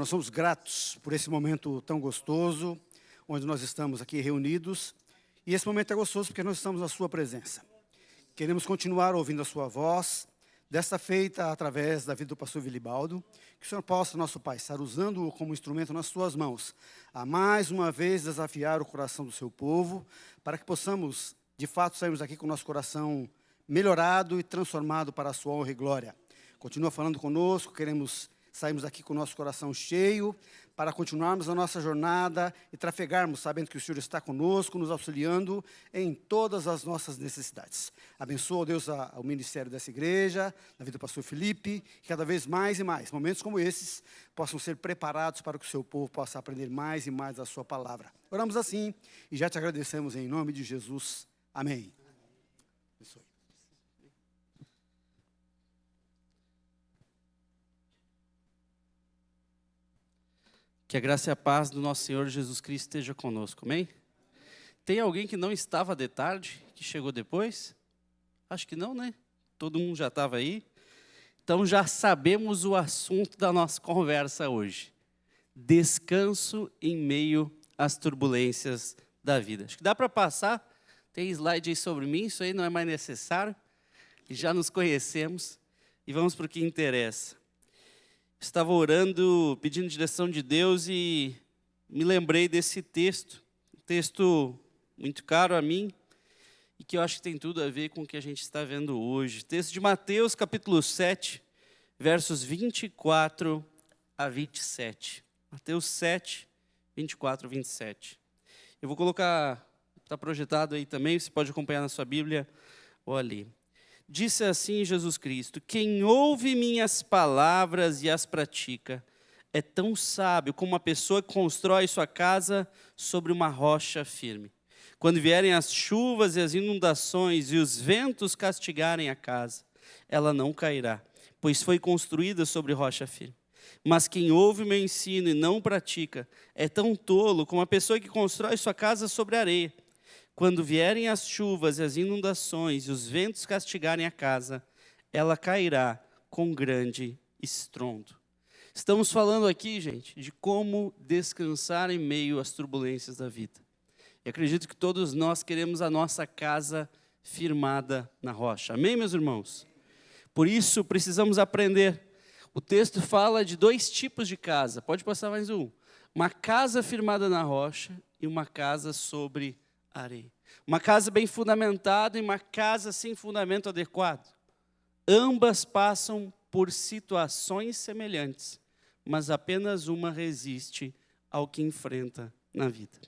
nós somos gratos por esse momento tão gostoso, onde nós estamos aqui reunidos. E esse momento é gostoso porque nós estamos na sua presença. Queremos continuar ouvindo a sua voz, desta feita através da vida do pastor Vilibaldo. Que o Senhor possa, nosso Pai, estar usando-o como instrumento nas suas mãos, a mais uma vez desafiar o coração do seu povo, para que possamos, de fato, sairmos aqui com o nosso coração melhorado e transformado para a sua honra e glória. Continua falando conosco, queremos sairmos aqui com o nosso coração cheio, para continuarmos a nossa jornada e trafegarmos, sabendo que o Senhor está conosco, nos auxiliando em todas as nossas necessidades. Abençoa, Deus, o ministério dessa igreja, na vida do pastor Felipe, que cada vez mais e mais, momentos como esses, possam ser preparados para que o seu povo possa aprender mais e mais a sua palavra. Oramos assim e já te agradecemos em nome de Jesus. Amém. Abençoe. Que a graça e a paz do nosso Senhor Jesus Cristo esteja conosco, amém? Tem alguém que não estava de tarde, que chegou depois? Acho que não, né? Todo mundo já estava aí. Então já sabemos o assunto da nossa conversa hoje. Descanso em meio às turbulências da vida. Acho que dá para passar, tem slide aí sobre mim, isso aí não é mais necessário. Já nos conhecemos e vamos para o que interessa. Estava orando, pedindo direção de Deus e me lembrei desse texto, um texto muito caro a mim e que eu acho que tem tudo a ver com o que a gente está vendo hoje. Texto de Mateus, capítulo 7, versos 24 a 27. Mateus 7, 24 a 27. Eu vou colocar, está projetado aí também, você pode acompanhar na sua Bíblia ou ali. Disse assim Jesus Cristo: quem ouve minhas palavras e as pratica é tão sábio como uma pessoa que constrói sua casa sobre uma rocha firme. Quando vierem as chuvas e as inundações e os ventos castigarem a casa, ela não cairá, pois foi construída sobre rocha firme. Mas quem ouve o meu ensino e não pratica é tão tolo como a pessoa que constrói sua casa sobre areia. Quando vierem as chuvas e as inundações e os ventos castigarem a casa, ela cairá com grande estrondo. Estamos falando aqui, gente, de como descansar em meio às turbulências da vida. E acredito que todos nós queremos a nossa casa firmada na rocha. Amém, meus irmãos? Por isso, precisamos aprender. O texto fala de dois tipos de casa. Pode passar mais um. Uma casa firmada na rocha e uma casa sobre areia. Uma casa bem fundamentada e uma casa sem fundamento adequado. Ambas passam por situações semelhantes, mas apenas uma resiste ao que enfrenta na vida.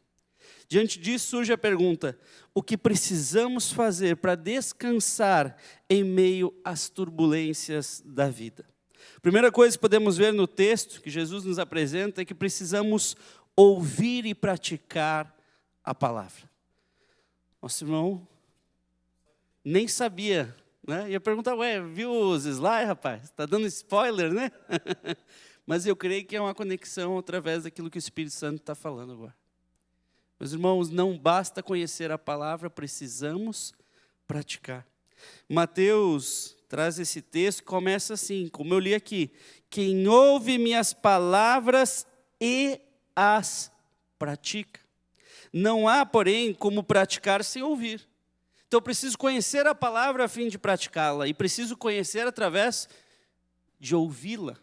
Diante disso surge a pergunta: o que precisamos fazer para descansar em meio às turbulências da vida? A primeira coisa que podemos ver no texto que Jesus nos apresenta é que precisamos ouvir e praticar a palavra. Nosso irmão nem sabia, né? Ia perguntar, viu os slides, rapaz? Está dando spoiler, né? Mas eu creio que é uma conexão através daquilo que o Espírito Santo está falando agora. Meus irmãos, não basta conhecer a palavra, precisamos praticar. Mateus traz esse texto, começa assim, como eu li aqui: quem ouve minhas palavras e as pratica. Não há, porém, como praticar sem ouvir. Então, eu preciso conhecer a palavra a fim de praticá-la. E preciso conhecer através de ouvi-la.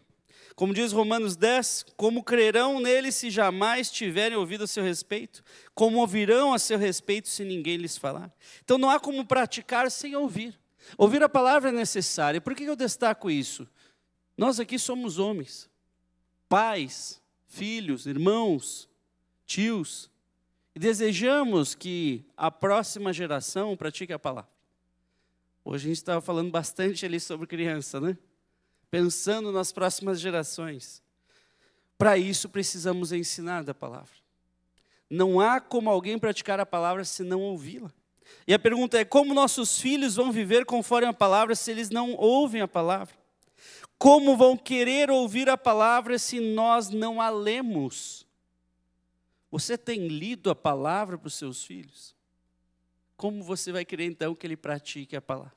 Como diz Romanos 10, como crerão nele se jamais tiverem ouvido a seu respeito? Como ouvirão a seu respeito se ninguém lhes falar? Então, não há como praticar sem ouvir. Ouvir a palavra é necessário. Por que eu destaco isso? Nós aqui somos homens, pais, filhos, irmãos, tios. E desejamos que a próxima geração pratique a palavra. Hoje a gente estava falando bastante ali sobre criança, né? Pensando nas próximas gerações. Para isso precisamos ensinar da palavra. Não há como alguém praticar a palavra se não ouvi-la. E a pergunta é: como nossos filhos vão viver conforme a palavra se eles não ouvem a palavra? Como vão querer ouvir a palavra se nós não a lemos? Você tem lido a palavra para os seus filhos? Como você vai querer então que ele pratique a palavra?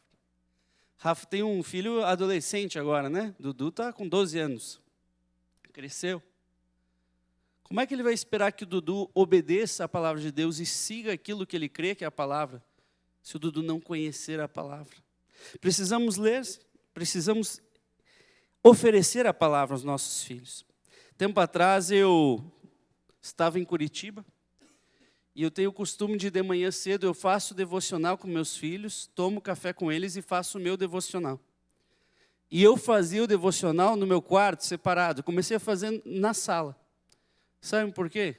Rafa tem um filho adolescente agora, né? Dudu está com 12 anos. Cresceu. Como é que ele vai esperar que o Dudu obedeça a palavra de Deus e siga aquilo que ele crê que é a palavra, se o Dudu não conhecer a palavra? Precisamos ler, precisamos oferecer a palavra aos nossos filhos. Tempo atrás eu estava em Curitiba e eu tenho o costume de manhã cedo eu faço devocional com meus filhos, tomo café com eles e faço o meu devocional. E eu fazia o devocional no meu quarto, separado. Comecei a fazer na sala. Sabem por quê?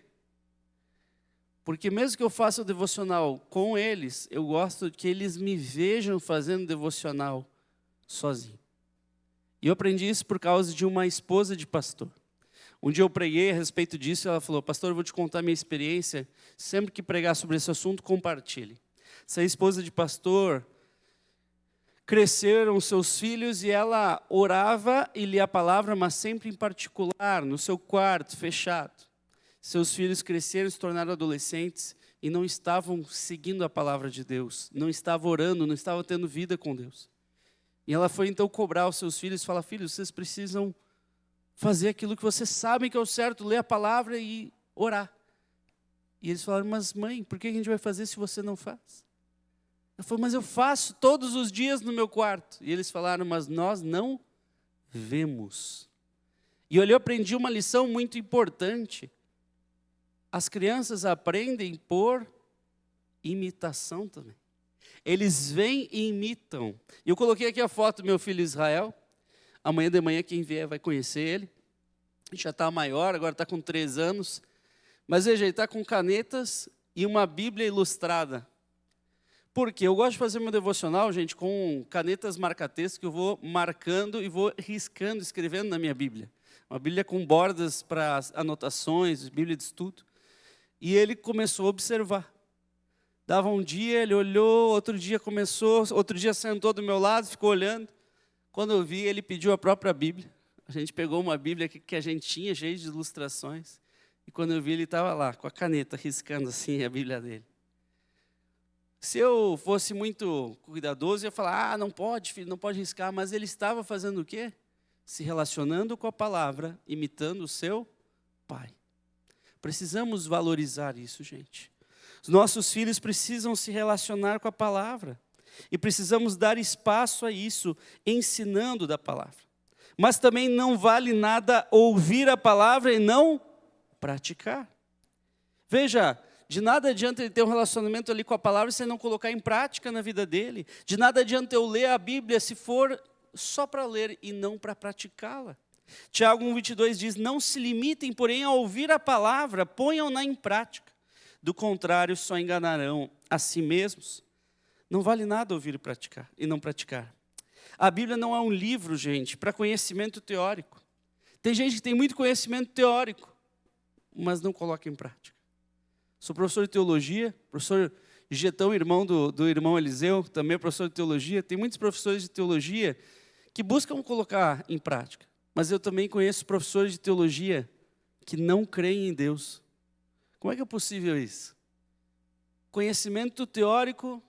Porque mesmo que eu faça o devocional com eles, eu gosto que eles me vejam fazendo devocional sozinho. E eu aprendi isso por causa de uma esposa de pastor. Um dia eu preguei a respeito disso e ela falou: pastor, eu vou te contar a minha experiência. Sempre que pregar sobre esse assunto, compartilhe. Essa esposa de pastor, cresceram seus filhos e ela orava e lia a palavra, mas sempre em particular, no seu quarto, fechado. Seus filhos cresceram, se tornaram adolescentes e não estavam seguindo a palavra de Deus, não estavam orando, não estavam tendo vida com Deus. E ela foi então cobrar os seus filhos e falar: filhos, vocês precisam fazer aquilo que vocês sabem que é o certo, ler a palavra e orar. E eles falaram: mas mãe, por que a gente vai fazer se você não faz? Ela falou: mas eu faço todos os dias no meu quarto. E eles falaram: mas nós não vemos. E eu aprendi uma lição muito importante. As crianças aprendem por imitação também. Eles vêm e imitam. E eu coloquei aqui a foto do meu filho Israel. Amanhã de manhã quem vier vai conhecer ele. Ele já está maior, agora está com 3 anos. Mas veja, ele está com canetas e uma Bíblia ilustrada. Por quê? Eu gosto de fazer meu devocional, gente, com canetas marca-texto que eu vou marcando e vou riscando, escrevendo na minha Bíblia. Uma Bíblia com bordas para anotações, Bíblia de estudo. E ele começou a observar. Dava um dia, ele olhou, outro dia começou, outro dia sentou do meu lado, ficou olhando. Quando eu vi, ele pediu a própria Bíblia. A gente pegou uma Bíblia que a gente tinha, cheia de ilustrações. E quando eu vi, ele estava lá, com a caneta, riscando assim a Bíblia dele. Se eu fosse muito cuidadoso, eu ia falar: não pode, filho, não pode riscar. Mas ele estava fazendo o quê? Se relacionando com a palavra, imitando o seu pai. Precisamos valorizar isso, gente. Os nossos filhos precisam se relacionar com a palavra. E precisamos dar espaço a isso, ensinando da palavra. Mas também não vale nada ouvir a palavra e não praticar. Veja, de nada adianta ele ter um relacionamento ali com a palavra se ele não colocar em prática na vida dele. De nada adianta eu ler a Bíblia se for só para ler e não para praticá-la. Tiago 1,22 diz: não se limitem, porém, a ouvir a palavra, ponham-na em prática. Do contrário, só enganarão a si mesmos. Não vale nada ouvir e praticar, e não praticar. A Bíblia não é um livro, gente, para conhecimento teórico. Tem gente que tem muito conhecimento teórico, mas não coloca em prática. Sou professor de teologia, professor Getão, irmão do irmão Eliseu, também professor de teologia. Tem muitos professores de teologia que buscam colocar em prática. Mas eu também conheço professores de teologia que não creem em Deus. Como é que é possível isso? Conhecimento teórico,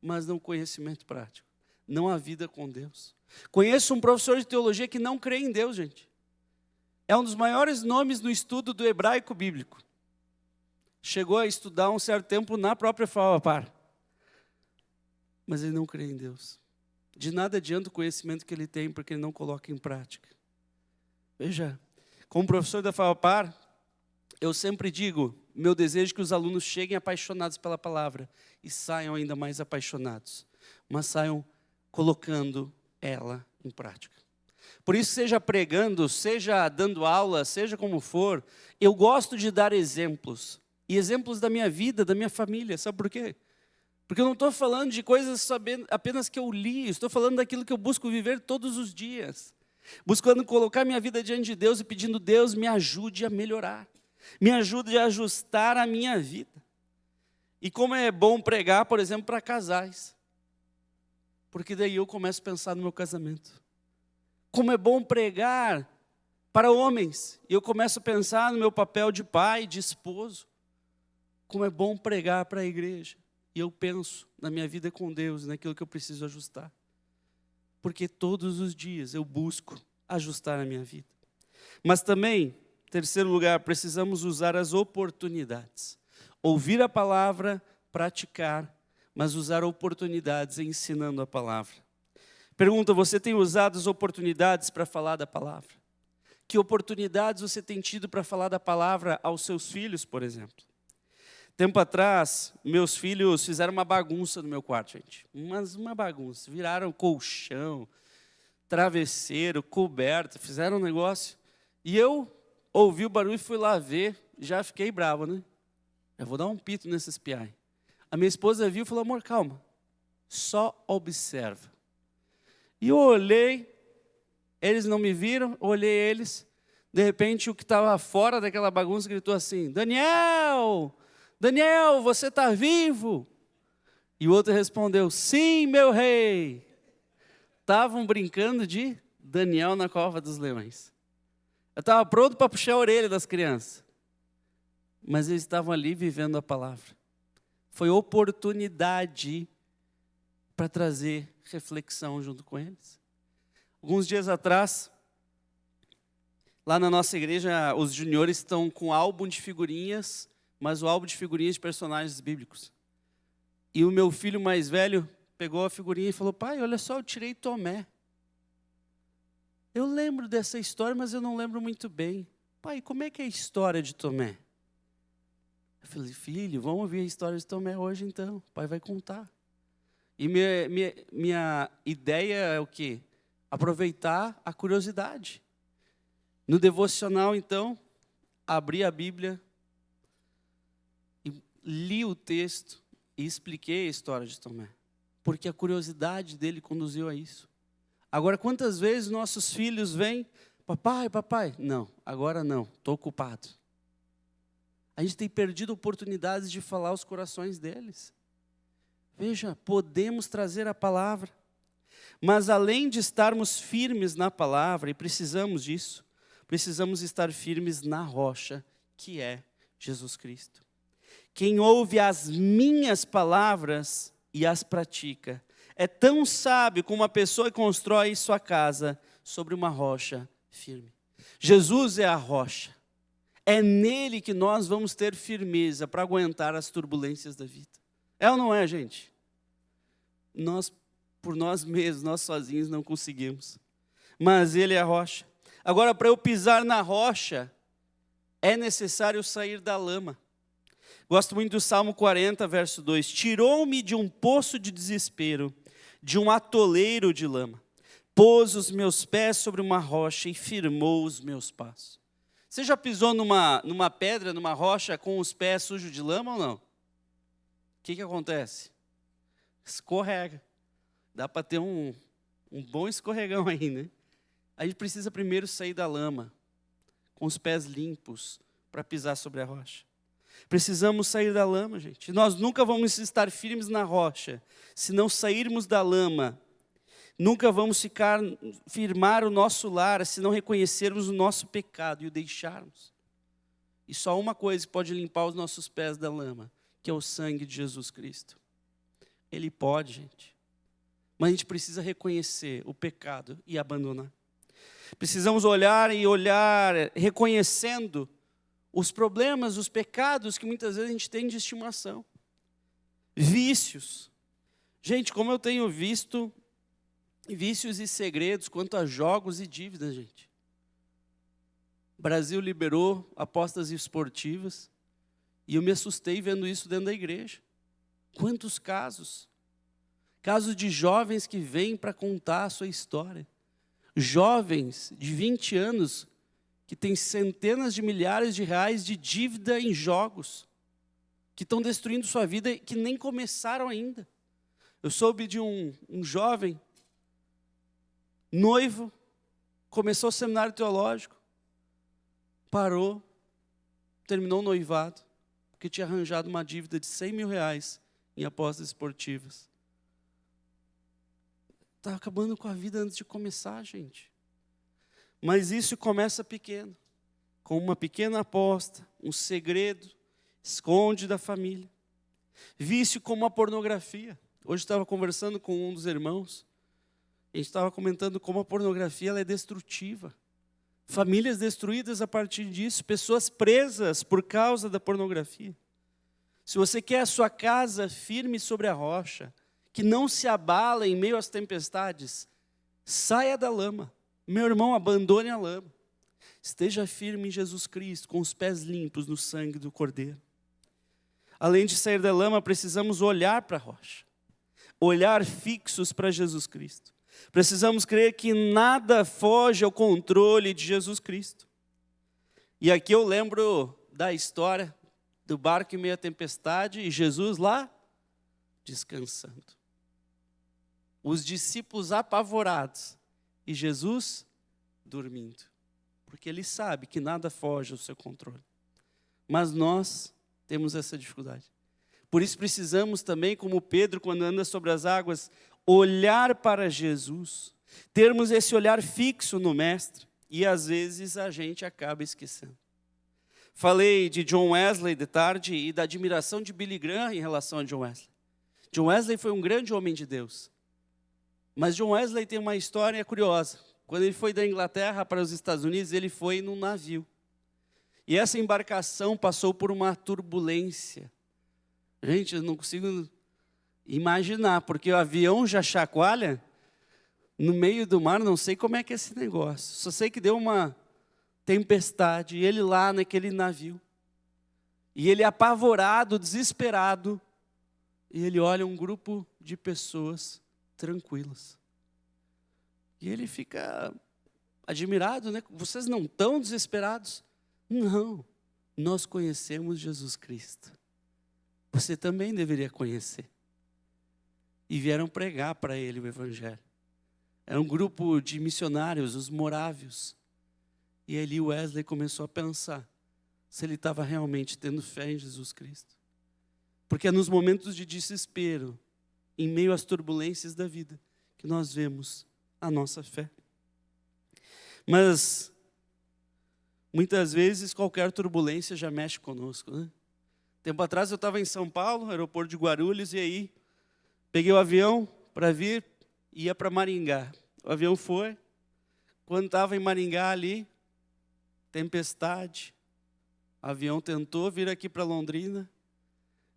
mas não conhecimento prático. Não há vida com Deus. Conheço um professor de teologia que não crê em Deus, gente. É um dos maiores nomes no estudo do hebraico bíblico. Chegou a estudar um certo tempo na própria FAUAPAR. Mas ele não crê em Deus. De nada adianta o conhecimento que ele tem, porque ele não coloca em prática. Veja, como professor da FAUAPAR, eu sempre digo, meu desejo é que os alunos cheguem apaixonados pela palavra e saiam ainda mais apaixonados, mas saiam colocando ela em prática. Por isso, seja pregando, seja dando aula, seja como for, eu gosto de dar exemplos. E exemplos da minha vida, da minha família. Sabe por quê? Porque eu não estou falando de coisas apenas que eu li, estou falando daquilo que eu busco viver todos os dias. Buscando colocar minha vida diante de Deus e pedindo: Deus, me ajude a melhorar. Me ajude a ajustar a minha vida. E como é bom pregar, por exemplo, para casais. Porque daí eu começo a pensar no meu casamento. Como é bom pregar para homens. E eu começo a pensar no meu papel de pai, de esposo. Como é bom pregar para a igreja. E eu penso na minha vida com Deus, naquilo que eu preciso ajustar. Porque todos os dias eu busco ajustar a minha vida. Mas também Terceiro lugar, precisamos usar as oportunidades. Ouvir a palavra, praticar, mas usar oportunidades ensinando a palavra. Pergunta, você tem usado as oportunidades para falar da palavra? Que oportunidades você tem tido para falar da palavra aos seus filhos, por exemplo? Tempo atrás, meus filhos fizeram uma bagunça no meu quarto, gente. Uma bagunça. Viraram colchão, travesseiro, coberta, fizeram um negócio. E eu ouvi o barulho e fui lá ver, já fiquei bravo, né? Eu vou dar um pito nesses piai. A minha esposa viu e falou, amor, calma, só observa. E eu olhei, eles não me viram, olhei eles, de repente o que estava fora daquela bagunça gritou assim, Daniel, Daniel, você está vivo? E o outro respondeu, sim, meu rei. Estavam brincando de Daniel na cova dos leões. Eu estava pronto para puxar a orelha das crianças. Mas eles estavam ali vivendo a palavra. Foi oportunidade para trazer reflexão junto com eles. Alguns dias atrás, lá na nossa igreja, os juniores estão com álbum de figurinhas, mas o álbum de figurinhas de personagens bíblicos. E o meu filho mais velho pegou a figurinha e falou, pai, olha só, eu tirei Tomé. Eu lembro dessa história, mas eu não lembro muito bem. Pai, como é que é a história de Tomé? Eu falei, filho, vamos ouvir a história de Tomé hoje então. O pai vai contar. E minha ideia é o quê? Aproveitar a curiosidade. No devocional, então, abri a Bíblia, e li o texto e expliquei a história de Tomé. Porque a curiosidade dele conduziu a isso. Agora, quantas vezes nossos filhos vêm, papai, não, agora não, estou ocupado. A gente tem perdido oportunidades de falar aos corações deles. Veja, podemos trazer a palavra, mas além de estarmos firmes na palavra, e precisamos disso, precisamos estar firmes na rocha, que é Jesus Cristo. Quem ouve as minhas palavras e as pratica, é tão sábio como uma pessoa que constrói sua casa sobre uma rocha firme. Jesus é a rocha. É nele que nós vamos ter firmeza para aguentar as turbulências da vida. É ou não é, gente? Nós, por nós mesmos, nós sozinhos não conseguimos. Mas ele é a rocha. Agora, para eu pisar na rocha, é necessário sair da lama. Gosto muito do Salmo 40, verso 2. Tirou-me de um poço de desespero, de um atoleiro de lama. Pôs os meus pés sobre uma rocha e firmou os meus passos. Você já pisou numa pedra, numa rocha, com os pés sujos de lama ou não? O que acontece? Escorrega. Dá para ter um bom escorregão aí, né? A gente precisa primeiro sair da lama, com os pés limpos, para pisar sobre a rocha. Precisamos sair da lama, gente. Nós nunca vamos estar firmes na rocha, se não sairmos da lama. Nunca vamos firmar o nosso lar, se não reconhecermos o nosso pecado e o deixarmos. E só uma coisa pode limpar os nossos pés da lama, que é o sangue de Jesus Cristo. Ele pode, gente. Mas a gente precisa reconhecer o pecado e abandonar. Precisamos olhar, reconhecendo os problemas, os pecados que muitas vezes a gente tem de estimação. Vícios. Gente, como eu tenho visto vícios e segredos quanto a jogos e dívidas, gente. O Brasil liberou apostas esportivas e eu me assustei vendo isso dentro da igreja. Quantos casos? Casos de jovens que vêm para contar a sua história. Jovens de 20 anos que têm centenas de milhares de reais de dívida em jogos, que estão destruindo sua vida e que nem começaram ainda. Eu soube de um jovem, noivo, começou o seminário teológico, parou, terminou o noivado, porque tinha arranjado uma dívida de 100 mil reais em apostas esportivas. Estava acabando com a vida antes de começar, gente. Mas isso começa pequeno, com uma pequena aposta, um segredo, esconde da família. Vício como a pornografia. Hoje estava conversando com um dos irmãos, a gente estava comentando como a pornografia ela é destrutiva. Famílias destruídas a partir disso, pessoas presas por causa da pornografia. Se você quer a sua casa firme sobre a rocha, que não se abala em meio às tempestades, saia da lama. Meu irmão, abandone a lama. Esteja firme em Jesus Cristo, com os pés limpos no sangue do Cordeiro. Além de sair da lama, precisamos olhar para a rocha. Olhar fixos para Jesus Cristo. Precisamos crer que nada foge ao controle de Jesus Cristo. E aqui eu lembro da história do barco em meio à tempestade e Jesus lá descansando. Os discípulos apavorados e Jesus dormindo. Porque ele sabe que nada foge ao seu controle. Mas nós temos essa dificuldade. Por isso precisamos também, como Pedro, quando anda sobre as águas, olhar para Jesus, termos esse olhar fixo no Mestre, e às vezes a gente acaba esquecendo. Falei de John Wesley de tarde e da admiração de Billy Graham em relação a John Wesley. John Wesley foi um grande homem de Deus, mas John Wesley tem uma história curiosa. Quando ele foi da Inglaterra para os Estados Unidos, ele foi num navio, e essa embarcação passou por uma turbulência. Gente, eu não consigo imaginar, porque o avião já chacoalha no meio do mar, não sei como é que é esse negócio. Só sei que deu uma tempestade, e ele lá naquele navio. E ele apavorado, desesperado, e ele olha um grupo de pessoas tranquilas. E ele fica admirado, né? Vocês não estão desesperados? Não, nós conhecemos Jesus Cristo. Você também deveria conhecer. E vieram pregar para ele o Evangelho. Era um grupo de missionários, os morávios. E ali Wesley começou a pensar se ele estava realmente tendo fé em Jesus Cristo. Porque é nos momentos de desespero, em meio às turbulências da vida, que nós vemos a nossa fé. Mas, muitas vezes, qualquer turbulência já mexe conosco, né? Tempo atrás eu estava em São Paulo, aeroporto de Guarulhos, e aí peguei o avião para vir e ia para Maringá. O avião foi, quando estava em Maringá ali, tempestade, o avião tentou vir aqui para Londrina,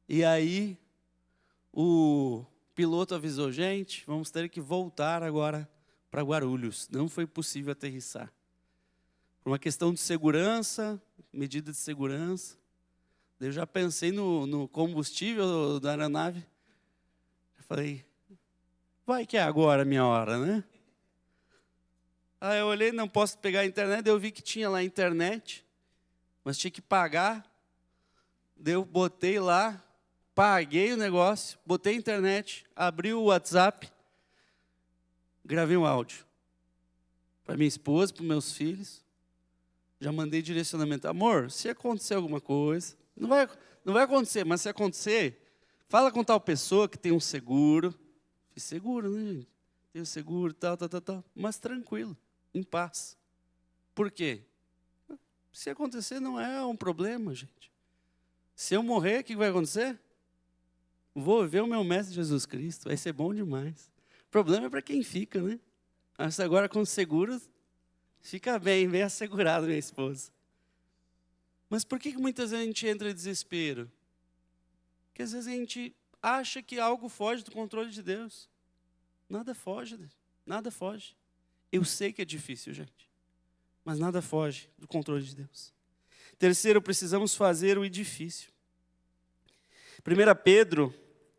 e aí o piloto avisou, gente, vamos ter que voltar agora para Guarulhos. Não foi possível aterrissar. Por uma questão de segurança, medida de segurança. Eu já pensei no combustível da aeronave. Eu falei, vai que é agora a minha hora, né? Aí eu olhei, não posso pegar a internet, eu vi que tinha lá a internet, mas tinha que pagar. Daí eu botei lá, paguei o negócio, botei a internet, abri o WhatsApp, gravei um áudio para minha esposa, para meus filhos. Já mandei direcionamento. Amor, se acontecer alguma coisa, não vai acontecer, mas se acontecer, fala com tal pessoa que tem um seguro. Fiz seguro, né, gente? Tem um seguro, tal. Mas tranquilo, em paz. Por quê? Se acontecer, não é um problema, gente. Se eu morrer, o que vai acontecer? Vou ver o meu mestre Jesus Cristo, vai ser bom demais. O problema é para quem fica, né? Mas agora com seguros, fica bem assegurado, minha esposa. Mas por que muitas vezes a gente entra em desespero? Porque às vezes a gente acha que algo foge do controle de Deus. Nada foge, nada foge. Eu sei que é difícil, gente, mas nada foge do controle de Deus. Terceiro, precisamos fazer o edifício. 1 Pedro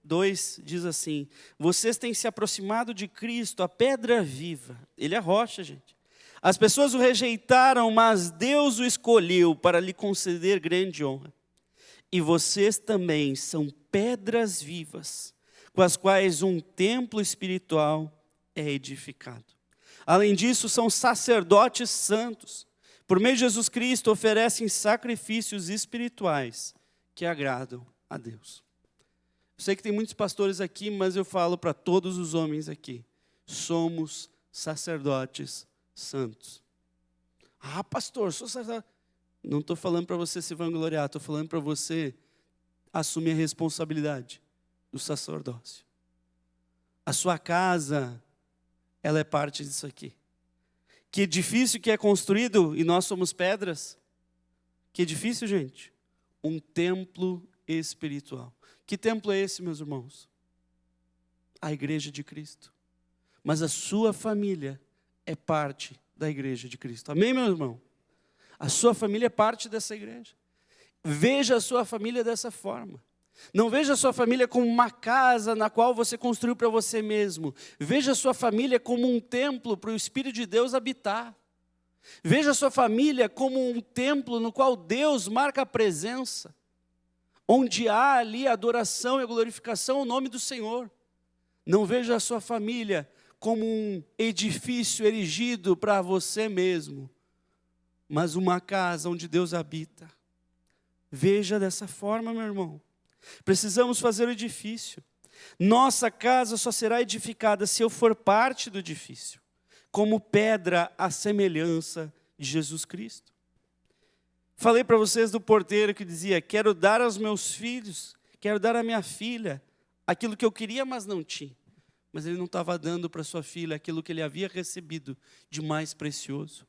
2 diz assim, vocês têm se aproximado de Cristo, a pedra viva. Ele é a rocha, gente. As pessoas o rejeitaram, mas Deus o escolheu para lhe conceder grande honra. E vocês também são pedras vivas, com as quais um templo espiritual é edificado. Além disso, são sacerdotes santos. Por meio de Jesus Cristo, oferecem sacrifícios espirituais que agradam a Deus. Eu sei que tem muitos pastores aqui, mas eu falo para todos os homens aqui. Somos sacerdotes santos. Ah, pastor, sou sacerdote. Não estou falando para você se vangloriar, estou falando para você assumir a responsabilidade do sacerdócio. A sua casa, ela é parte disso aqui. Que edifício que é construído e nós somos pedras? Que edifício, gente? Um templo espiritual. Que templo é esse, meus irmãos? A igreja de Cristo. Mas a sua família é parte da igreja de Cristo. Amém, meu irmão? A sua família é parte dessa igreja. Veja a sua família dessa forma. Não veja a sua família como uma casa na qual você construiu para você mesmo. Veja a sua família como um templo para o Espírito de Deus habitar. Veja a sua família como um templo no qual Deus marca a presença. Onde há ali a adoração e a glorificação ao nome do Senhor. Não veja a sua família como um edifício erigido para você mesmo, mas uma casa onde Deus habita. Veja dessa forma, meu irmão. Precisamos fazer o edifício. Nossa casa só será edificada se eu for parte do edifício, como pedra à semelhança de Jesus Cristo. Falei para vocês do porteiro que dizia: quero dar aos meus filhos, quero dar à minha filha aquilo que eu queria, mas não tinha. Mas ele não estava dando para sua filha aquilo que ele havia recebido de mais precioso.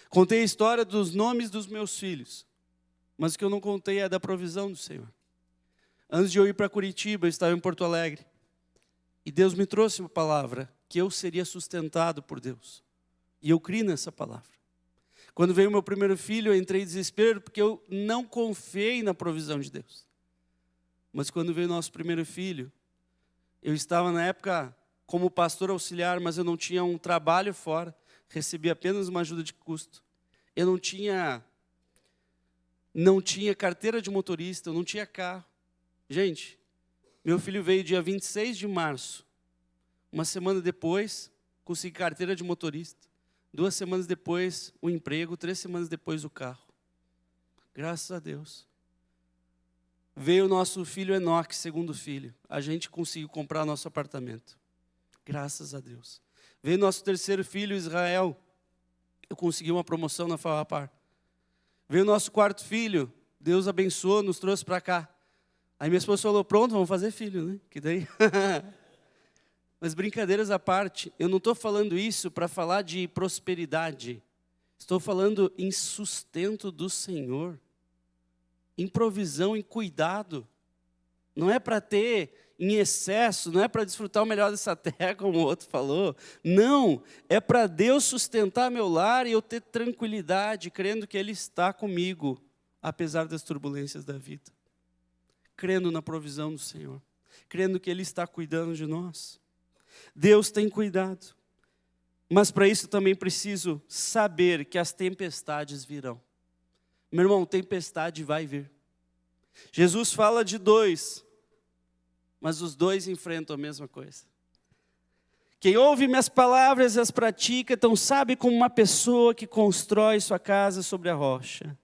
Contei a história dos nomes dos meus filhos, mas o que eu não contei é da provisão do Senhor. Antes de eu ir para Curitiba, eu estava em Porto Alegre, e Deus me trouxe uma palavra, que eu seria sustentado por Deus. E eu criei nessa palavra. Quando veio o meu primeiro filho, eu entrei em desespero, porque eu não confiei na provisão de Deus. Mas quando veio o nosso primeiro filho, eu estava na época como pastor auxiliar, mas eu não tinha um trabalho fora, recebi apenas uma ajuda de custo. Eu não tinha carteira de motorista, eu não tinha carro. Gente, meu filho veio dia 26 de março. Uma semana depois, consegui carteira de motorista. 2 semanas depois, o emprego. 3 semanas depois, o carro. Graças a Deus. Veio o nosso filho Enoque, segundo filho. A gente conseguiu comprar nosso apartamento. Graças a Deus. Veio nosso terceiro filho, Israel. Eu consegui uma promoção na Farrapar. Veio o nosso quarto filho. Deus abençoou, nos trouxe para cá. Aí minha esposa falou: pronto, vamos fazer filho, né? Que daí... Mas brincadeiras à parte, eu não estou falando isso para falar de prosperidade. Estou falando em sustento do Senhor. Em provisão, em cuidado. Não é para ter em excesso, não é para desfrutar o melhor dessa terra, como o outro falou. Não, é para Deus sustentar meu lar e eu ter tranquilidade, crendo que Ele está comigo, apesar das turbulências da vida. Crendo na provisão do Senhor, crendo que Ele está cuidando de nós. Deus tem cuidado. Mas para isso também preciso saber que as tempestades virão. Meu irmão, tempestade vai vir. Jesus fala de 2, mas os 2 enfrentam a mesma coisa. Quem ouve minhas palavras e as pratica, tão sabe como uma pessoa que constrói sua casa sobre a rocha.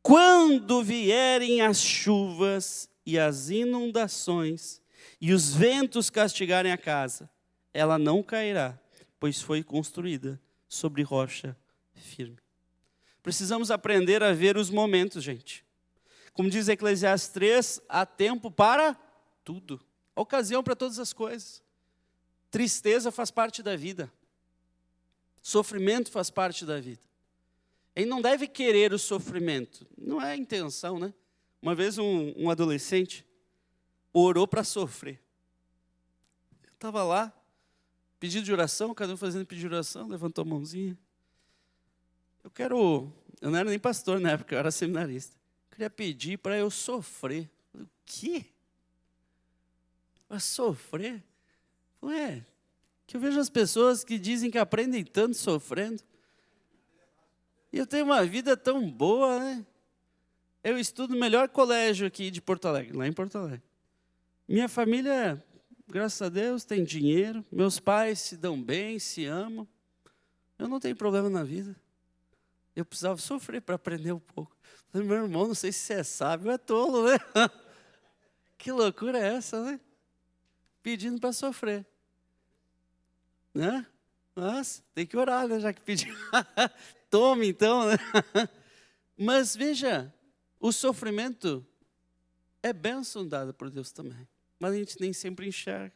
Quando vierem as chuvas e as inundações, e os ventos castigarem a casa, ela não cairá, pois foi construída sobre rocha firme. Precisamos aprender a ver os momentos, gente. Como diz Eclesiastes 3, há tempo para tudo. Ocasião para todas as coisas. Tristeza faz parte da vida. Sofrimento faz parte da vida. Ele não deve querer o sofrimento. Não é a intenção, né? Uma vez um adolescente orou para sofrer. Eu estava lá, pedido de oração, cada um fazendo pedido de oração, levantou a mãozinha. Eu não era nem pastor na época, eu era seminarista. Eu queria pedir para eu sofrer. Eu falei: o quê? Para sofrer? Eu falei: que eu vejo as pessoas que dizem que aprendem tanto sofrendo. E eu tenho uma vida tão boa, né? Eu estudo no melhor colégio aqui de Porto Alegre, lá em Porto Alegre. Minha família, graças a Deus, tem dinheiro. Meus pais se dão bem, se amam. Eu não tenho problema na vida. Eu precisava sofrer para aprender um pouco. Falei: meu irmão, não sei se você é sábio ou é tolo, né? Que loucura é essa, né? Pedindo para sofrer. Né? Mas tem que orar, né? Já que pediu. Tome então, né? Mas veja, o sofrimento é bênção dada por Deus também. Mas a gente nem sempre enxerga.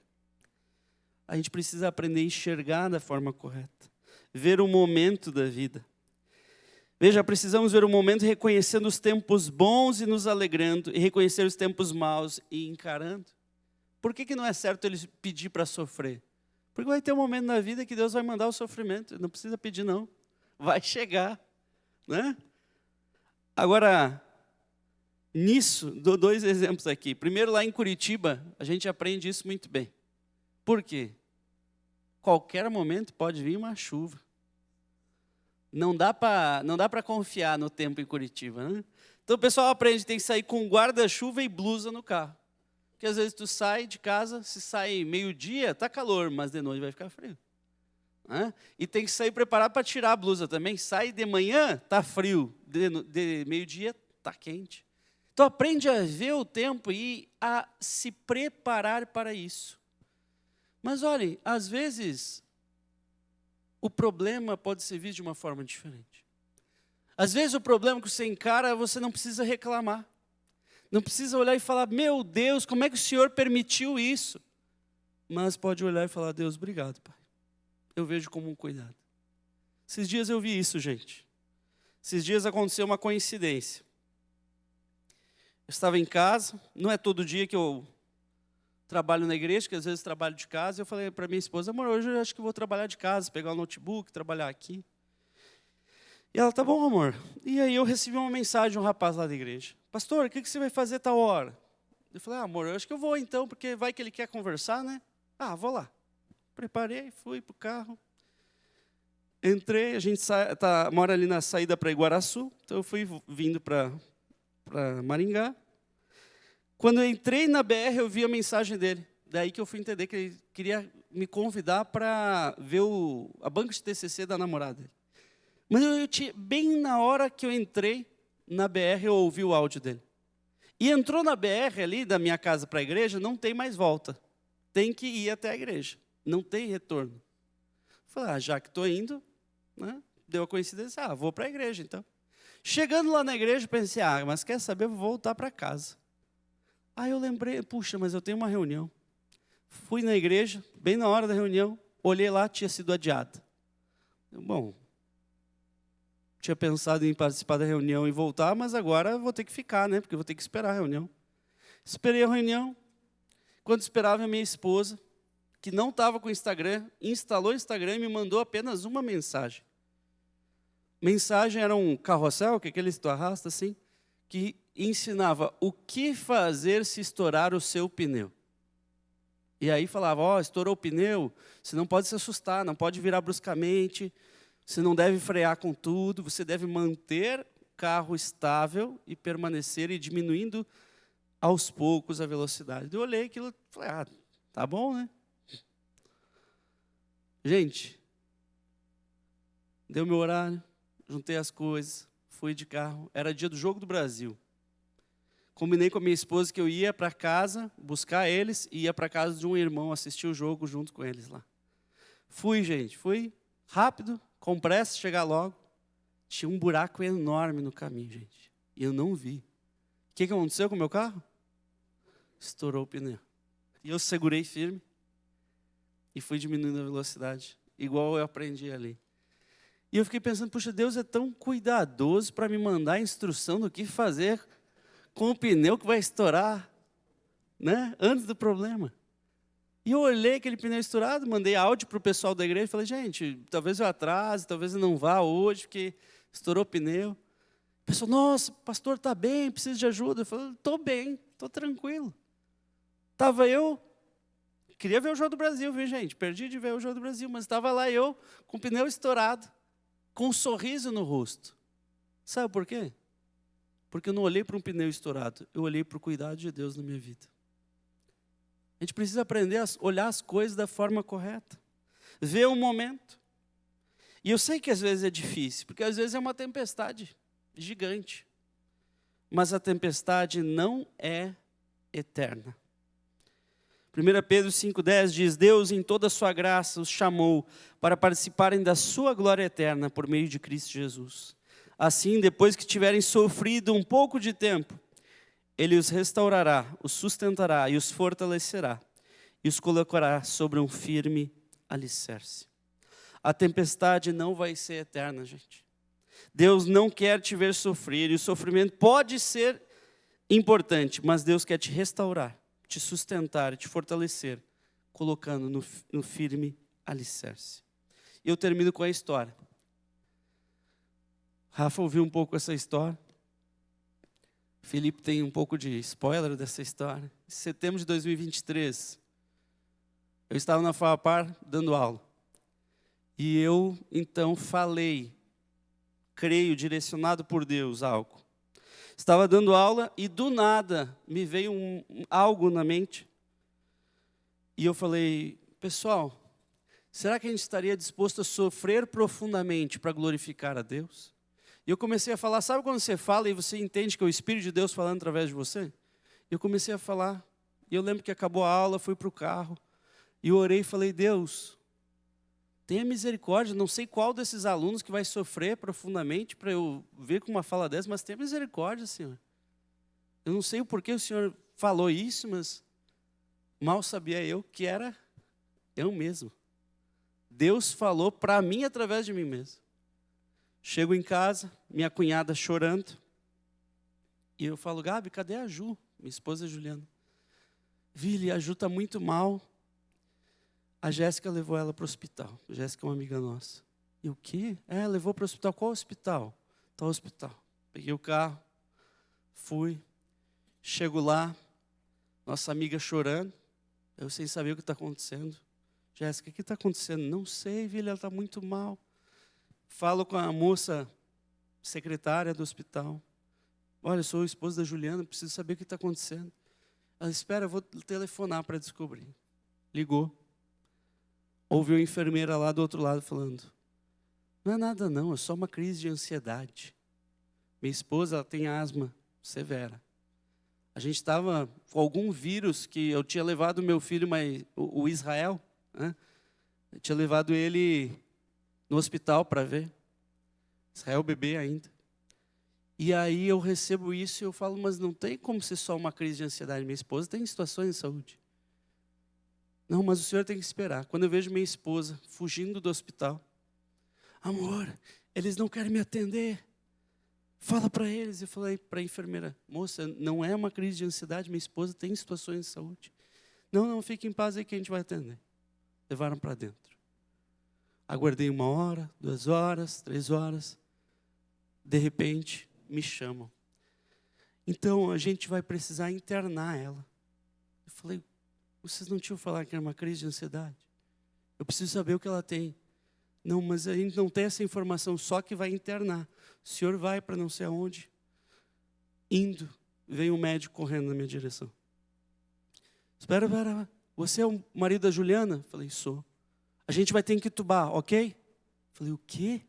A gente precisa aprender a enxergar da forma correta. ver o momento da vida. Veja, precisamos ver o momento reconhecendo os tempos bons e nos alegrando, e reconhecer os tempos maus e encarando. Por que não é certo ele pedir para sofrer? Porque vai ter um momento na vida que Deus vai mandar o sofrimento, não precisa pedir não, vai chegar, né? Agora, nisso, dou 2 exemplos aqui. Primeiro, lá em Curitiba, a gente aprende isso muito bem. Por quê? Qualquer momento pode vir uma chuva. Não dá para confiar no tempo em Curitiba, né? Então o pessoal aprende, tem que sair com guarda-chuva e blusa no carro. Porque às vezes tu sai de casa, se sai meio-dia, tá calor, mas de noite vai ficar frio. Né? E tem que sair preparado para tirar a blusa também. Sai de manhã, tá frio. De meio-dia, tá quente. Então aprende a ver o tempo e a se preparar para isso. Mas olhem, às vezes o problema pode ser visto de uma forma diferente. Às vezes o problema que você encara, você não precisa reclamar. Não precisa olhar e falar, meu Deus, como é que o Senhor permitiu isso? Mas pode olhar e falar, Deus, obrigado, Pai. Eu vejo como um cuidado. Esses dias eu vi isso, gente. Esses dias aconteceu uma coincidência. Eu estava em casa, não é todo dia que eu trabalho na igreja, que às vezes trabalho de casa, e eu falei para minha esposa, amor, hoje eu acho que vou trabalhar de casa, pegar o notebook, trabalhar aqui. E ela, tá bom, amor. E aí eu recebi uma mensagem de um rapaz lá da igreja. Pastor, o que você vai fazer tal hora? Eu falei, amor, eu acho que eu vou então, porque vai que ele quer conversar, né? Vou lá. Preparei, fui para o carro. Entrei, a gente mora ali na saída para Iguaraçu, então eu fui vindo para Maringá. Quando eu entrei na BR, eu vi a mensagem dele. Daí que eu fui entender que ele queria me convidar para ver a banca de TCC da namorada dele. Mas bem na hora que eu entrei na BR, eu ouvi o áudio dele. E entrou na BR ali, da minha casa para a igreja, não tem mais volta. Tem que ir até a igreja. Não tem retorno. Falei, já que estou indo, né, deu a coincidência, vou para a igreja então. Chegando lá na igreja, pensei, mas quer saber, vou voltar para casa. Aí eu lembrei, puxa, mas eu tenho uma reunião. Fui na igreja, bem na hora da reunião, olhei lá, tinha sido adiada. Bom, tinha pensado em participar da reunião e voltar, mas agora vou ter que ficar, né? Porque vou ter que esperar a reunião. Esperei a reunião. Quando esperava, a minha esposa, que não estava com o Instagram, instalou o Instagram e me mandou apenas uma mensagem. Mensagem era um carrossel, que é aquele que tu arrasta assim, que ensinava o que fazer se estourar o seu pneu. E aí falava, estourou o pneu, você não pode se assustar, não pode virar bruscamente, você não deve frear com tudo, você deve manter o carro estável e permanecer e diminuindo aos poucos a velocidade. Eu olhei aquilo e falei, tá bom, né? Gente, deu meu horário, juntei as coisas, fui de carro, era dia do Jogo do Brasil. Combinei com a minha esposa que eu ia para casa buscar eles e ia para casa de um irmão assistir o jogo junto com eles lá. Fui, gente, fui rápido, com pressa, chegar logo. Tinha um buraco enorme no caminho, gente. E eu não vi. O que aconteceu com o meu carro? Estourou o pneu. E eu segurei firme e fui diminuindo a velocidade, igual eu aprendi ali. E eu fiquei pensando, puxa, Deus é tão cuidadoso para me mandar a instrução do que fazer com o pneu que vai estourar, né, antes do problema. E eu olhei aquele pneu estourado, mandei áudio para o pessoal da igreja, falei, gente, talvez eu atrase, talvez eu não vá hoje, porque estourou o pneu. O pessoal, nossa, pastor, está bem, precisa de ajuda. Eu falei, estou bem, estou tranquilo. Estava eu, queria ver o Jogo do Brasil, viu, gente? Perdi de ver o Jogo do Brasil, mas estava lá eu, com o pneu estourado, com um sorriso no rosto. Sabe por quê? Porque eu não olhei para um pneu estourado, eu olhei para o cuidado de Deus na minha vida. A gente precisa aprender a olhar as coisas da forma correta. Ver o momento. E eu sei que às vezes é difícil, porque às vezes é uma tempestade gigante. Mas a tempestade não é eterna. 1 Pedro 5,10 diz, Deus em toda a sua graça os chamou para participarem da sua glória eterna por meio de Cristo Jesus. Assim, depois que tiverem sofrido um pouco de tempo, Ele os restaurará, os sustentará e os fortalecerá, e os colocará sobre um firme alicerce. A tempestade não vai ser eterna, gente. Deus não quer te ver sofrer, e o sofrimento pode ser importante, mas Deus quer te restaurar, te sustentar, te fortalecer, colocando no firme alicerce. E eu termino com a história. Rafa ouviu um pouco essa história. Felipe tem um pouco de spoiler dessa história. Em setembro de 2023, eu estava na FAPAR dando aula. E eu, então, falei, creio, direcionado por Deus, algo. Estava dando aula e, do nada, me veio algo na mente. E eu falei, pessoal, será que a gente estaria disposto a sofrer profundamente para glorificar a Deus? E eu comecei a falar, sabe quando você fala e você entende que é o Espírito de Deus falando através de você? Eu comecei a falar, e eu lembro que acabou a aula, fui para o carro, e eu orei e falei, Deus, tenha misericórdia, não sei qual desses alunos que vai sofrer profundamente para eu ver com uma fala dessa, mas tenha misericórdia, Senhor. Eu não sei o porquê o Senhor falou isso, mas mal sabia eu que era eu mesmo. Deus falou para mim através de mim mesmo. Chego em casa, minha cunhada chorando, e eu falo, Gabi, cadê a Ju? Minha esposa Juliana. Vili, a Ju está muito mal. A Jéssica levou ela para o hospital. A Jéssica é uma amiga nossa. E o quê? Levou para o hospital. Qual hospital? Tal hospital. Peguei o carro, fui, chego lá, nossa amiga chorando, eu sem saber o que está acontecendo. Jéssica, o que está acontecendo? Não sei, Vili, ela está muito mal. Falo com a moça secretária do hospital. Olha, eu sou a esposa da Juliana, preciso saber o que está acontecendo. Ela, espera, eu vou telefonar para descobrir. Ligou. Ouviu a enfermeira lá do outro lado falando, não é nada não, é só uma crise de ansiedade. Minha esposa, ela tem asma severa. A gente estava com algum vírus que eu tinha levado meu filho, o Israel, né? Eu tinha levado ele no hospital para ver. Israel bebê ainda. E aí eu recebo isso e eu falo, mas não tem como ser só uma crise de ansiedade. Minha esposa tem situações de saúde. Não, mas o senhor tem que esperar. Quando eu vejo minha esposa fugindo do hospital, amor, eles não querem me atender. Fala para eles. Eu falei para a enfermeira, moça, não é uma crise de ansiedade, minha esposa tem situações de saúde. Não, fique em paz aí que a gente vai atender. Levaram para dentro. Aguardei 1 hora, 2 horas, 3 horas. De repente, me chamam. Então, a gente vai precisar internar ela. Eu falei, vocês não tinham falado que era uma crise de ansiedade? Eu preciso saber o que ela tem. Não, mas a gente não tem essa informação, só que vai internar. O senhor vai para não sei aonde. Indo, veio um médico correndo na minha direção. Espera, você é o marido da Juliana? Falei, sou. A gente vai ter que entubar, ok? Falei, o quê?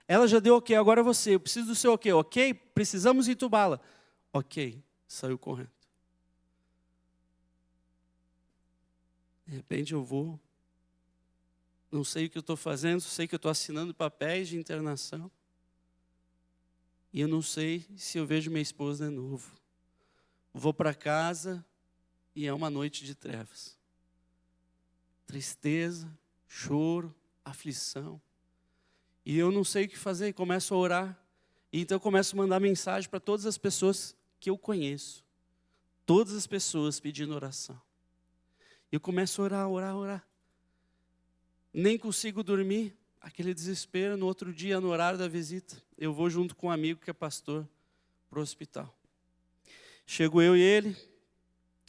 Ela já deu ok, agora você. Eu preciso do seu ok, ok? Precisamos entubá-la. Ok, saiu correndo. De repente eu vou, não sei o que eu estou fazendo, sei que eu estou assinando papéis de internação. E eu não sei se eu vejo minha esposa de novo. Vou para casa e é uma noite de trevas. Tristeza, choro, aflição. E eu não sei o que fazer, e começo a orar. E então eu começo a mandar mensagem para todas as pessoas que eu conheço. Todas as pessoas pedindo oração. Eu começo a orar. Nem consigo dormir, aquele desespero. No outro dia, no horário da visita, eu vou junto com um amigo que é pastor para o hospital. Chego eu e ele,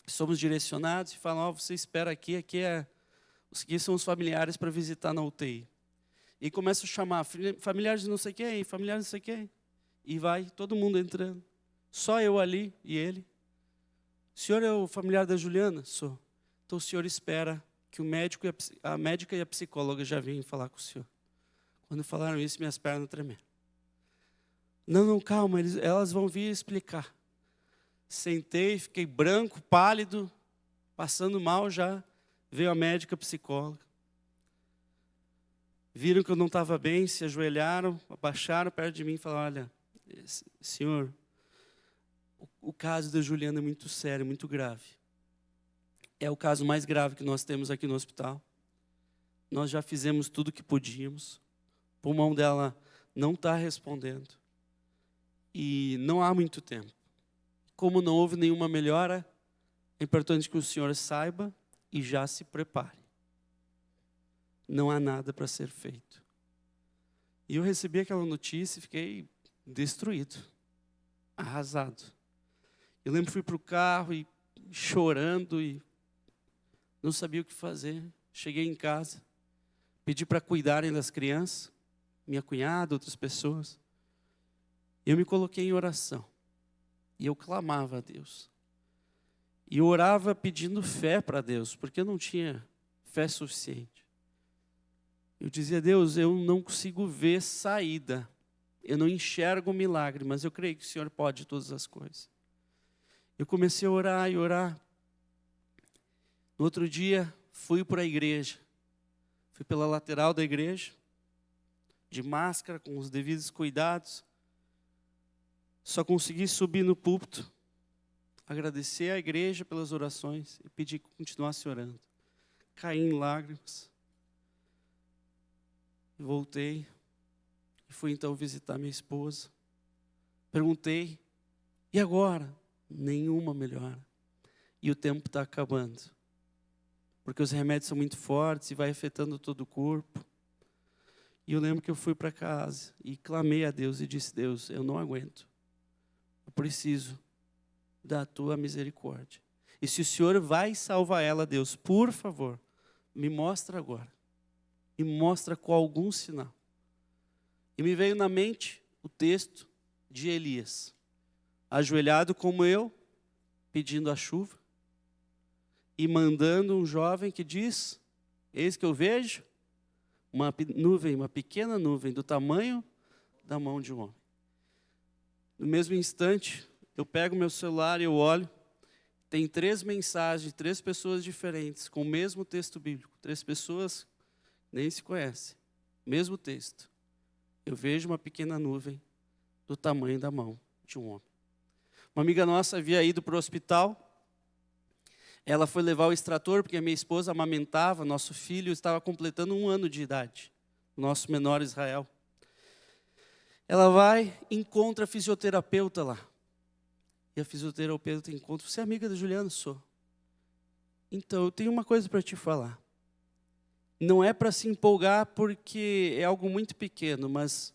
somos direcionados e falam, você espera aqui são os familiares para visitar na UTI. E começa a chamar familiares de não sei quem, familiares de não sei quem. E vai todo mundo entrando. Só eu ali e ele. O senhor é o familiar da Juliana? Sou. Então o senhor espera que o médico a médica e a psicóloga já venham falar com o senhor. Quando falaram isso, minhas pernas tremeram. Não, calma, elas vão vir explicar. Sentei, fiquei branco, pálido, passando mal já. Veio a médica, a psicóloga. Viram que eu não estava bem, se ajoelharam, abaixaram perto de mim e falaram, olha, senhor, o caso da Juliana é muito sério, muito grave. É o caso mais grave que nós temos aqui no hospital. nós já fizemos tudo o que podíamos, o pulmão dela não está respondendo, e não há muito tempo. Como não houve nenhuma melhora, é importante que o senhor saiba e já se prepare. Não há nada para ser feito. E eu recebi aquela notícia e fiquei destruído, arrasado. Eu lembro que fui para o carro e chorando e não sabia o que fazer. Cheguei em casa, pedi para cuidarem das crianças, minha cunhada, outras pessoas. Eu me coloquei em oração e eu clamava a Deus. E eu orava pedindo fé para Deus, porque eu não tinha fé suficiente. Eu dizia: Deus, eu não consigo ver saída. Eu não enxergo o milagre, mas eu creio que o Senhor pode todas as coisas. Eu comecei a orar e orar. No outro dia, fui para a igreja. Fui pela lateral da igreja, de máscara, com os devidos cuidados. Só consegui subir no púlpito, agradecer à igreja pelas orações e pedir que continuasse orando. Caí em lágrimas. Voltei e fui então visitar minha esposa. Perguntei: e agora? Nenhuma melhora. E o tempo está acabando. Porque os remédios são muito fortes e vai afetando todo o corpo. E eu lembro que eu fui para casa e clamei a Deus e disse: Deus, eu não aguento. Eu preciso da tua misericórdia. E se o Senhor vai salvar ela, Deus, por favor, me mostra agora. Me mostra com algum sinal. E me veio na mente o texto de Elias, ajoelhado como eu, pedindo a chuva, e mandando um jovem que diz: eis que eu vejo uma nuvem, uma pequena nuvem, do tamanho da mão de um homem. No mesmo instante, eu pego meu celular e eu olho, tem 3 mensagens de 3 pessoas diferentes, com o mesmo texto bíblico. 3 pessoas nem se conhecem, mesmo texto. Eu vejo uma pequena nuvem do tamanho da mão de um homem. Uma amiga nossa havia ido para o hospital. Ela foi levar o extrator, porque a minha esposa amamentava, nosso filho estava completando 1 ano de idade, o nosso menor Israel. Ela vai, encontra a fisioterapeuta lá. E a fisioterapeuta encontra: você é amiga da Juliana? Sou. Então, eu tenho uma coisa para te falar. Não é para se empolgar porque é algo muito pequeno, mas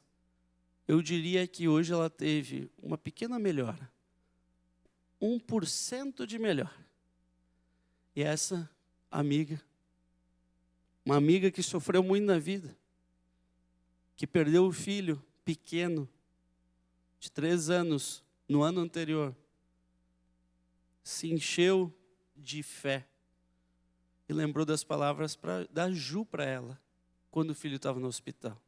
eu diria que hoje ela teve uma pequena melhora. 1% de melhora. E essa amiga, uma amiga que sofreu muito na vida, que perdeu o filho pequeno, de 3 anos, no ano anterior, se encheu de fé e lembrou das palavras da Ju para ela, quando o filho estava no hospital.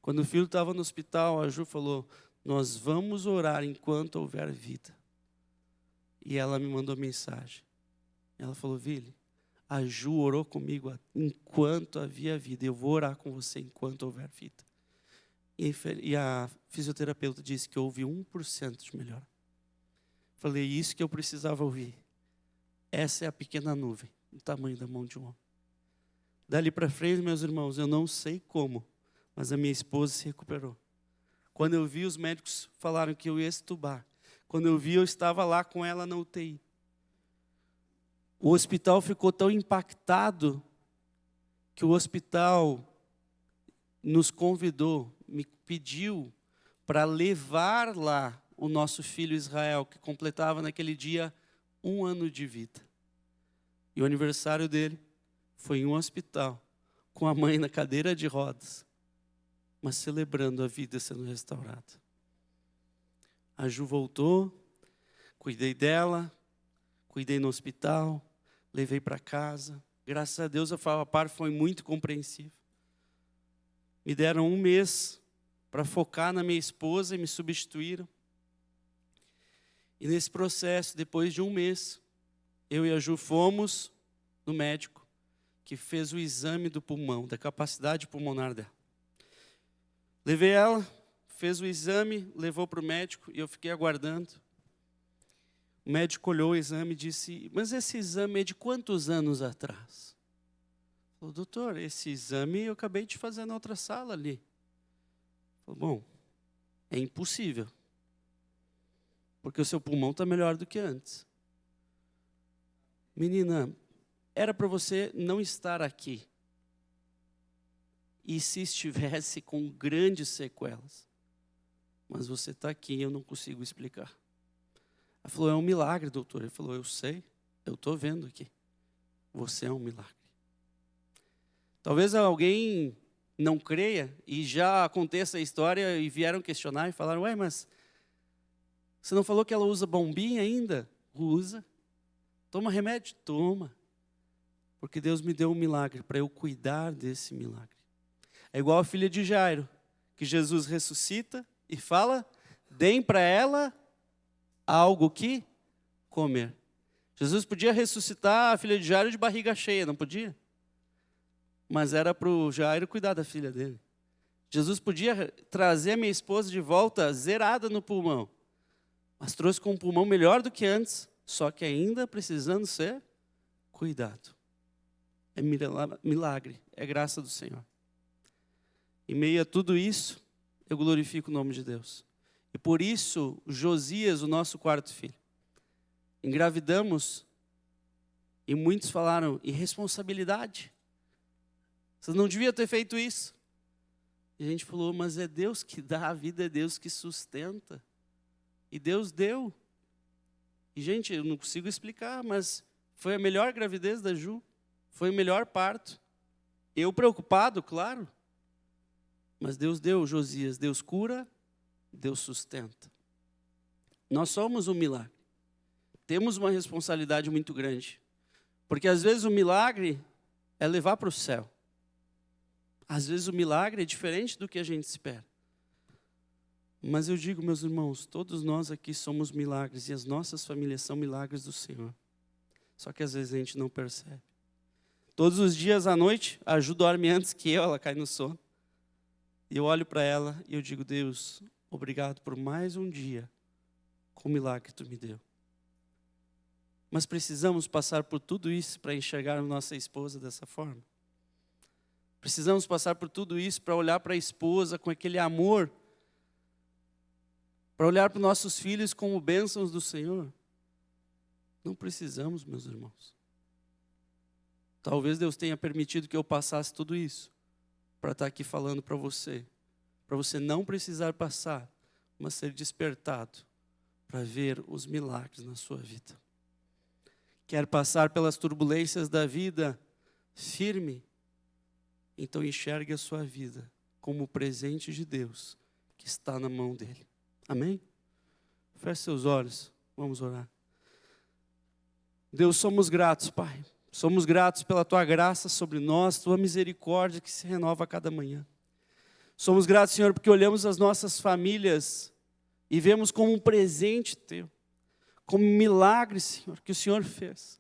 Quando o filho estava no hospital, a Ju falou: nós vamos orar enquanto houver vida. E ela me mandou mensagem. Ela falou: Vili, a Ju orou comigo enquanto havia vida. Eu vou orar com você enquanto houver vida. E a fisioterapeuta disse que houve 1% de melhora. Falei: isso que eu precisava ouvir. Essa é a pequena nuvem, do tamanho da mão de um homem. Dali para frente, meus irmãos, eu não sei como, mas a minha esposa se recuperou. Quando eu vi, os médicos falaram que eu ia extubar. Quando eu vi, eu estava lá com ela na UTI. O hospital ficou tão impactado que o hospital nos convidou, me pediu para levar lá o nosso filho Israel, que completava naquele dia 1 ano de vida. E o aniversário dele foi em um hospital, com a mãe na cadeira de rodas, mas celebrando a vida sendo restaurada. A Ju voltou, cuidei dela, cuidei no hospital, levei para casa. Graças a Deus a Favapar foi muito compreensiva. Me deram 1 mês para focar na minha esposa e me substituíram. E nesse processo, depois de 1 mês, eu e a Ju fomos no médico que fez o exame do pulmão, da capacidade pulmonar dela. Levei ela, fez o exame, levou para o médico e eu fiquei aguardando. O médico olhou o exame e disse: mas esse exame é de quantos anos atrás? Falou, doutor, esse exame eu acabei de fazer na outra sala ali. Falou, bom, é impossível. Porque o seu pulmão está melhor do que antes. Menina, era para você não estar aqui. E se estivesse com grandes sequelas? Mas você está aqui e eu não consigo explicar. Ela falou, é um milagre, doutor. Ele falou, eu sei, eu estou vendo aqui. Você é um milagre. Talvez alguém não creia e já aconteça a história e vieram questionar e falaram, ué, mas você não falou que ela usa bombinha ainda? Usa. Toma remédio? Toma. Porque Deus me deu um milagre para eu cuidar desse milagre. É igual a filha de Jairo, que Jesus ressuscita e fala, deem para ela algo que comer. Jesus podia ressuscitar a filha de Jairo de barriga cheia, não podia? Mas era para o Jairo cuidar da filha dele. Jesus podia trazer a minha esposa de volta zerada no pulmão, mas trouxe com um pulmão melhor do que antes, só que ainda precisando ser cuidado. É milagre, é graça do Senhor. Em meio a tudo isso, eu glorifico o nome de Deus. E por isso, Josias, o nosso quarto filho, engravidamos e muitos falaram, irresponsabilidade. Você não devia ter feito isso. E a gente falou, mas é Deus que dá a vida, é Deus que sustenta. E Deus deu. E, gente, eu não consigo explicar, mas foi a melhor gravidez da Ju. Foi o melhor parto. Eu preocupado, claro. Mas Deus deu, Josias. Deus cura, Deus sustenta. Nós somos um milagre. Temos uma responsabilidade muito grande. Porque às vezes o milagre é levar para o céu. Às vezes o milagre é diferente do que a gente espera. Mas eu digo, meus irmãos, todos nós aqui somos milagres e as nossas famílias são milagres do Senhor. Só que às vezes a gente não percebe. Todos os dias à noite, a Ju dorme antes que eu, ela cai no sono. E eu olho para ela e eu digo, Deus, obrigado por mais um dia com o milagre que Tu me deu. Mas precisamos passar por tudo isso para enxergar a nossa esposa dessa forma. Precisamos passar por tudo isso para olhar para a esposa com aquele amor, para olhar para os nossos filhos como bênçãos do Senhor. Não precisamos, meus irmãos. Talvez Deus tenha permitido que eu passasse tudo isso, para estar aqui falando para você não precisar passar, mas ser despertado para ver os milagres na sua vida. Quer passar pelas turbulências da vida firme? Então enxergue a sua vida como o presente de Deus que está na mão dele. Amém? Feche seus olhos, vamos orar. Deus, somos gratos, Pai. Somos gratos pela Tua graça sobre nós, Tua misericórdia que se renova a cada manhã. Somos gratos, Senhor, porque olhamos as nossas famílias e vemos como um presente Teu, como um milagre, Senhor, que o Senhor fez.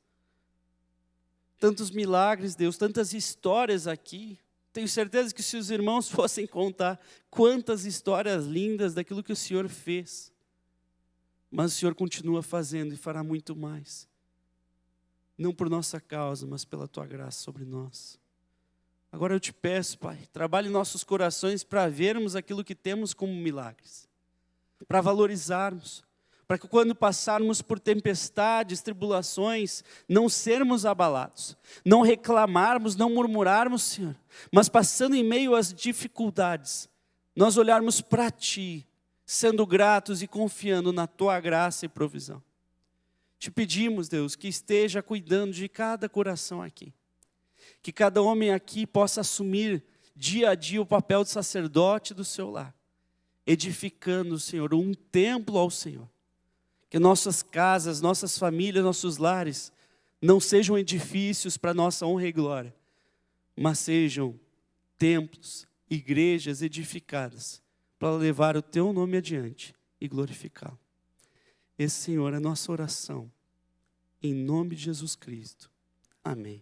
Tantos milagres, Deus, tantas histórias aqui. Tenho certeza que se os irmãos fossem contar quantas histórias lindas daquilo que o Senhor fez. Mas o Senhor continua fazendo e fará muito mais. Não por nossa causa, mas pela Tua graça sobre nós. Agora eu te peço, Pai, trabalhe nossos corações para vermos aquilo que temos como milagres. Para valorizarmos. Para que quando passarmos por tempestades, tribulações, não sermos abalados, não reclamarmos, não murmurarmos, Senhor, mas passando em meio às dificuldades, nós olharmos para Ti, sendo gratos e confiando na Tua graça e provisão. Te pedimos, Deus, que esteja cuidando de cada coração aqui, que cada homem aqui possa assumir dia a dia o papel de sacerdote do seu lar, edificando, Senhor, um templo ao Senhor. Que nossas casas, nossas famílias, nossos lares não sejam edifícios para nossa honra e glória, mas sejam templos, igrejas edificadas para levar o Teu nome adiante e glorificá-lo. Esse, Senhor, é a nossa oração. Em nome de Jesus Cristo. Amém.